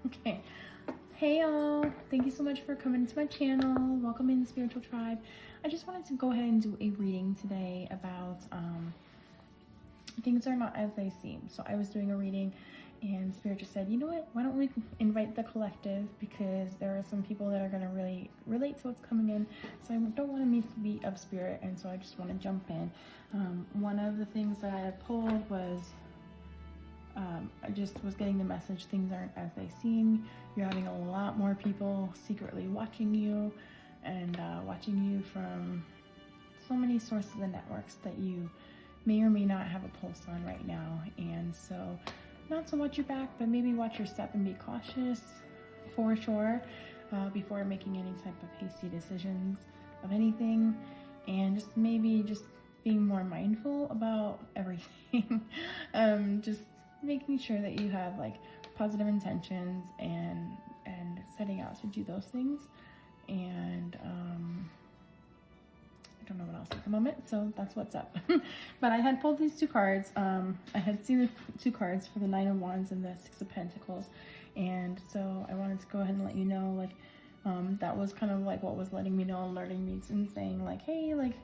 Okay. Hey y'all, thank you so much for coming to my channel. Welcome in the spiritual tribe. I just wanted to go ahead and do a reading today about things are not as they seem. So I was doing a reading and Spirit just said, you know what, why don't we invite the collective, because there are some people that are going to really relate to what's coming in. So I don't want to miss the beat of Spirit, and so I just want to jump in. One of the things that I had pulled was I just was getting the message, things aren't as they seem. You're having a lot more people secretly watching you and watching you from so many sources and networks that you may or may not have a pulse on right now. And so not to watch your back, but maybe watch your step and be cautious for sure before making any type of hasty decisions of anything. And just maybe just being more mindful about everything. Just making sure that you have like positive intentions and setting out to do those things. And I don't know what else at the moment, so that's what's up. But I had pulled these two cards. I had seen the two cards for the Nine of Wands and the Six of Pentacles, and so I wanted to go ahead and let you know, like, that was kind of like what was letting me know, alerting me and saying like, hey, like,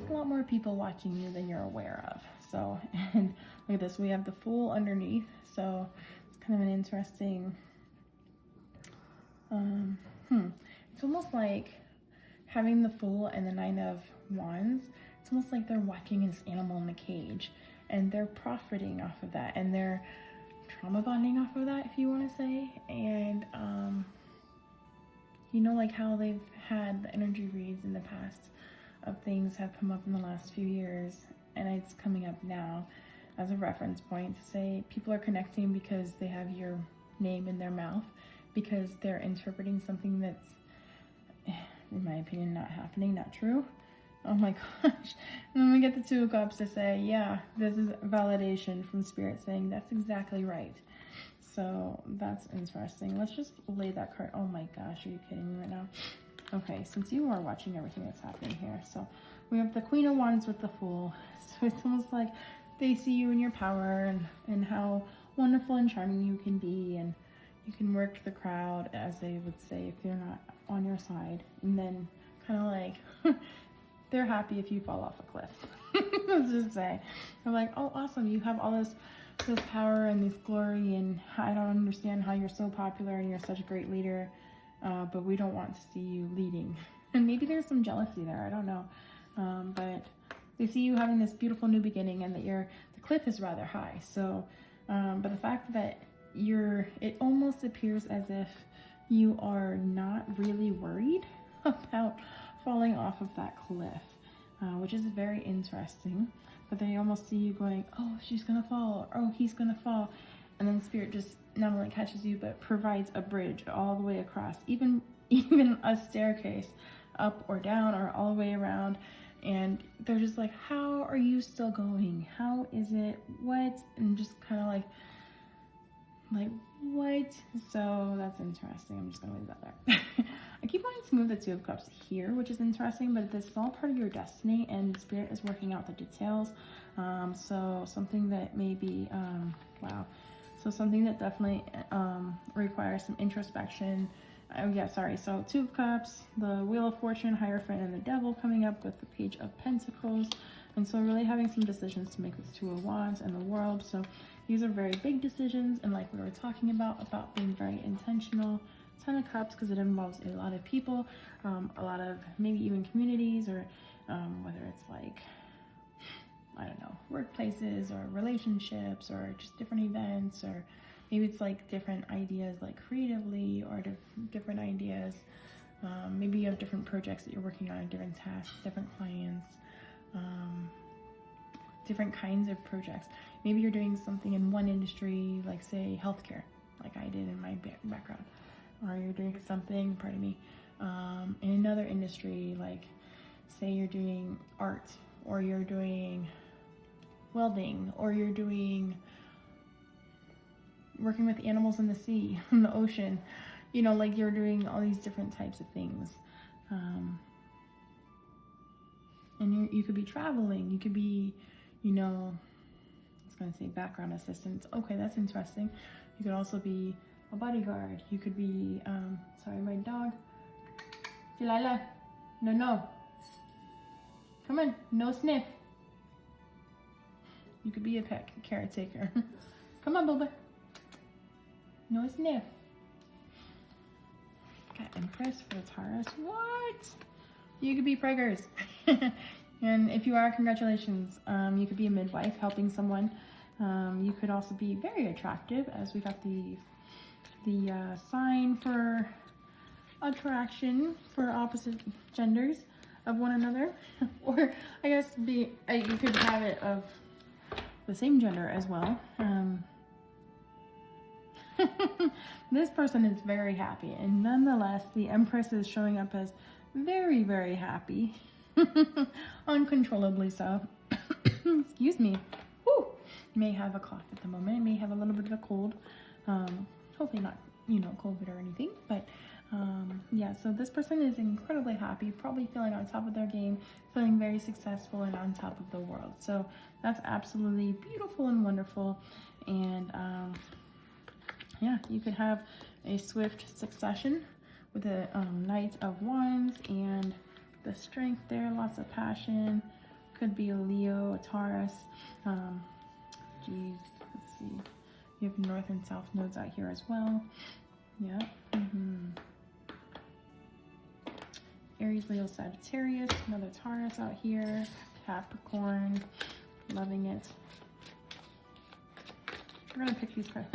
a lot more people watching you than you're aware of. So, and look at this, we have the Fool underneath, so it's kind of an interesting, it's almost like having the Fool and the Nine of Wands. It's almost like they're watching this animal in the cage, and they're profiting off of that, and they're trauma bonding off of that, if you want to say. And you know, like how they've had the energy reads in the past of things have come up in the last few years, and it's coming up now as a reference point to say people are connecting because they have your name in their mouth, because they're interpreting something that's, in my opinion, not happening, not true. Oh my gosh. And then we get the Two of Cups to say, yeah, this is validation from Spirit saying that's exactly right. So that's interesting. Let's just lay that card. Oh my gosh, are you kidding me right now? Okay, since you are watching everything that's happening here. So we have the Queen of Wands with the Fool. So it's almost like they see you in your power and how wonderful and charming you can be, and you can work the crowd, as they would say, if they're not on your side. And then kind of like, they're happy if you fall off a cliff. Let's just say. They're like, oh, awesome, you have all this power and this glory, and I don't understand how you're so popular and you're such a great leader, but we don't want to see you leading. And maybe there's some jealousy there, I don't know. But they see you having this beautiful new beginning, and that the cliff is rather high. So, but the fact that it almost appears as if you are not really worried about falling off of that cliff, which is very interesting. But they almost see you going, oh, she's gonna fall, or oh, he's gonna fall. And then Spirit just not only catches you, but provides a bridge all the way across, even a staircase up or down or all the way around. And they're just like, how are you still going? How is it? What? And just kind of like what? So that's interesting. I'm just gonna leave that there. I keep wanting to move the Two of Cups here, which is interesting, but this is all part of your destiny, and Spirit is working out the details. So something that may be, wow. So something that definitely requires some introspection. Oh yeah, sorry. So Two of Cups, the Wheel of Fortune, Hierophant, and the Devil coming up with the Page of Pentacles. And so really having some decisions to make with Two of Wands and the World. So these are very big decisions, and like we were talking about being very intentional. Ten of Cups, because it involves a lot of people, a lot of maybe even communities, or whether it's like, I don't know, workplaces or relationships or just different events, or maybe it's like different ideas, like creatively, or different ideas. Maybe you have different projects that you're working on, different tasks, different clients, different kinds of projects. Maybe you're doing something in one industry, like say healthcare, like I did in my background, or you're doing something, pardon me, in another industry, like say you're doing art, or you're doing welding, or you're doing working with animals in the sea, in the ocean, you know, like you're doing all these different types of things. And you could be traveling, you could be, you know, I was going to say background assistance. Okay, that's interesting. You could also be a bodyguard. You could be, sorry, my dog. Delilah, no, no. Come on, no sniff. You could be a pet caretaker. Come on, Boba. No sniff. Got Empress for the Taurus. What? You could be preggers. And if you are, congratulations. You could be a midwife helping someone. You could also be very attractive, as we got the sign for attraction for opposite genders of one another. Or I guess you could have it of the same gender as well. This person is very happy, and nonetheless the Empress is showing up as very, very happy. Uncontrollably so. Excuse me. Woo! May have a cough at the moment, may have a little bit of a cold. Hopefully not, COVID or anything, but yeah, so this person is incredibly happy, probably feeling on top of their game, feeling very successful and on top of the world. So that's absolutely beautiful and wonderful. And yeah, you could have a swift succession with the Knight of Wands and the Strength there, lots of passion. Could be a Leo, a Taurus. Geez, let's see. You have North and South nodes out here as well. Yeah. Aries, Leo, Sagittarius, another Taurus out here. Capricorn, loving it. We're gonna pick these cards.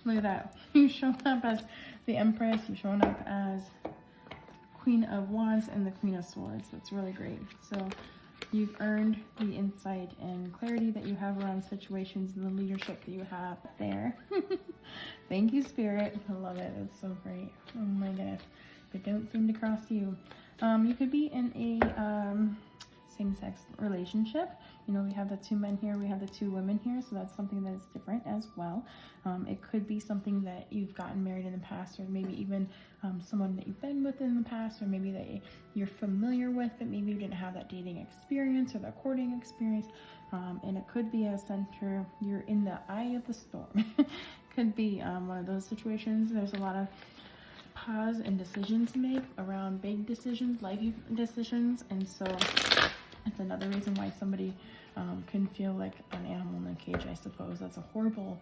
Look at that. You showing up as the Empress. You showing up as Queen of Wands and the Queen of Swords. That's really great. So you've earned the insight and clarity that you have around situations and the leadership that you have there. Thank you, Spirit. I love it. It's so great. Oh my goodness. But don't seem to cross you. You could be in a same-sex relationship. We have the 2 men here, we have the 2 women here, so that's something that is different as well. It could be something that you've gotten married in the past, or maybe even someone that you've been with in the past, or maybe that you're familiar with, but maybe you didn't have that dating experience or that courting experience. And it could be a center, you're in the eye of the storm. Could be one of those situations. There's a lot of pause and decisions to make around big decisions, life decisions, and so it's another reason why somebody can feel like an animal in a cage, I suppose. That's a horrible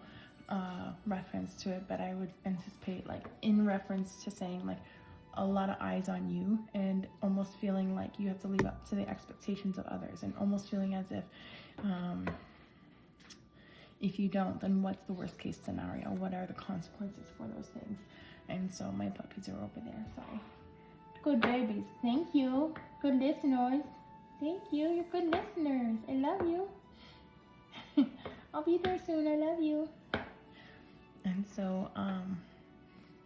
reference to it, but I would anticipate, like, in reference to saying, like, a lot of eyes on you, and almost feeling like you have to live up to the expectations of others, and almost feeling as if you don't, then what's the worst case scenario? What are the consequences for those things? And so my puppies are over there, sorry. Good babies. Thank you. Good listeners. Thank you. You're good listeners. I love you. I'll be there soon. I love you. And so,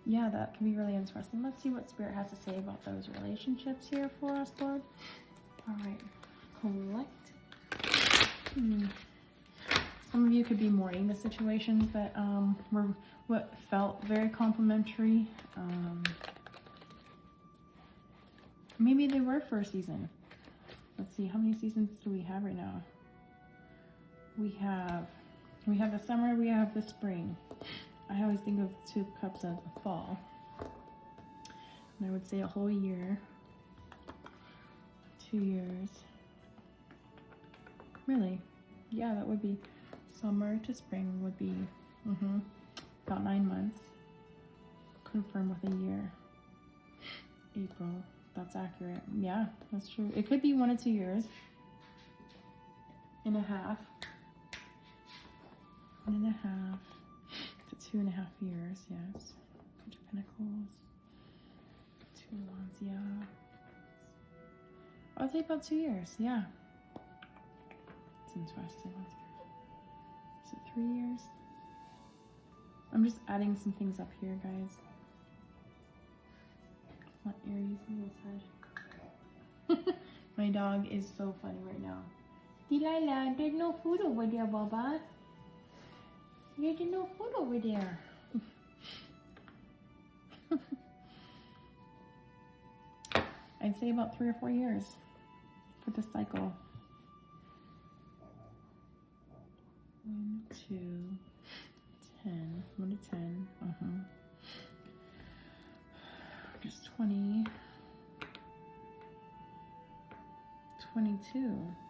yeah, that can be really interesting. Let's see what Spirit has to say about those relationships here for us, Lord. All right. Collect. Some of you could be mourning the situations that were what felt very complimentary. Maybe they were for a season. Let's see, how many seasons do we have right now? We have the summer, we have the spring. I always think of 2 cups as the fall. And I would say a whole year. 2 years. Really? Yeah, that would be summer to spring would be about 9 months. Confirm with a year. April. That's accurate. Yeah, that's true. It could be 1 or 2 years and a half. 1.5 to 2.5 years. Yes. Page of Pentacles. 2 Wands. Yeah. I'll say about 2 years. Yeah. It's interesting. Is it 3 years? I'm just adding some things up here, guys. What Aries on this side? My dog is so funny right now. Delilah, there's no food over there, Baba. There's no food over there. I'd say about 3 or 4 years for this cycle. 1, 2, 10. 1 to 10. 20, 22.